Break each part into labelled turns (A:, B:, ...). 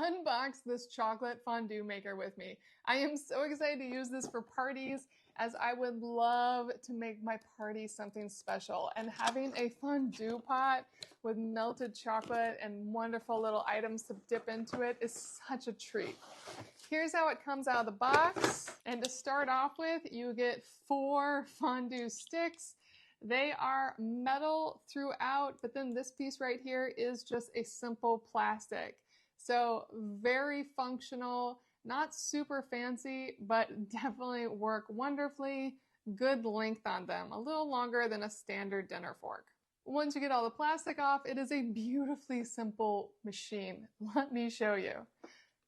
A: unbox this chocolate fondue maker with me. I am so excited to use this for parties, as I would love to make my party something special. And having a fondue pot with melted chocolate and wonderful little items to dip into it is such a treat. Here's how it comes out of the box. And to start off with, you get 4 fondue sticks. They are metal throughout, but then this piece right here is just a simple plastic. So very functional, not super fancy, but definitely work wonderfully. Good length on them, a little longer than a standard dinner fork. Once you get all the plastic off, it is a beautifully simple machine. Let me show you.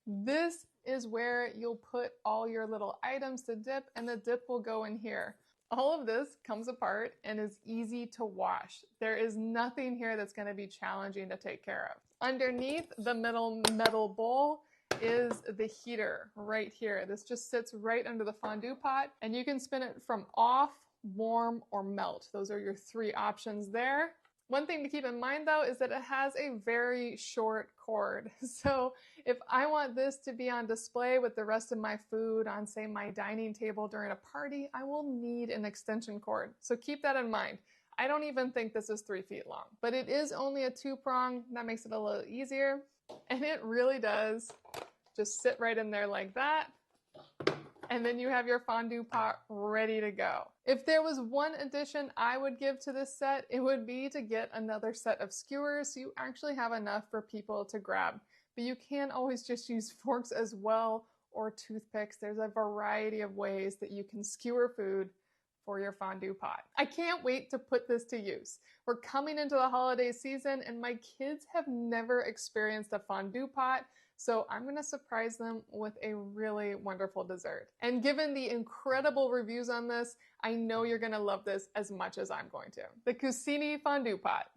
A: This is where you'll put all your little items to dip, and the dip will go in here. All of this comes apart and is easy to wash. There is nothing here that's going to be challenging to take care of. Underneath the middle metal bowl is the heater right here. This just sits right under the fondue pot, and you can spin it from off, warm, or melt. Those are your 3 options there. One thing to keep in mind though is that it has a very short cord. So if I want this to be on display with the rest of my food on, say, my dining table during a party, I will need an extension cord. So keep that in mind. I don't even think this is 3 feet long, but it is only a 2-prong. That makes it a little easier. And it really does just sit right in there like that. And then you have your fondue pot ready to go. If there was one addition I would give to this set, it would be to get another set of skewers so you actually have enough for people to grab. But you can always just use forks as well, or toothpicks. There's a variety of ways that you can skewer food for your fondue pot. I can't wait to put this to use. We're coming into the holiday season and my kids have never experienced a fondue pot, so I'm gonna surprise them with a really wonderful dessert. And given the incredible reviews on this, I know you're gonna love this as much as I'm going to. The Kusini Fondue Pot.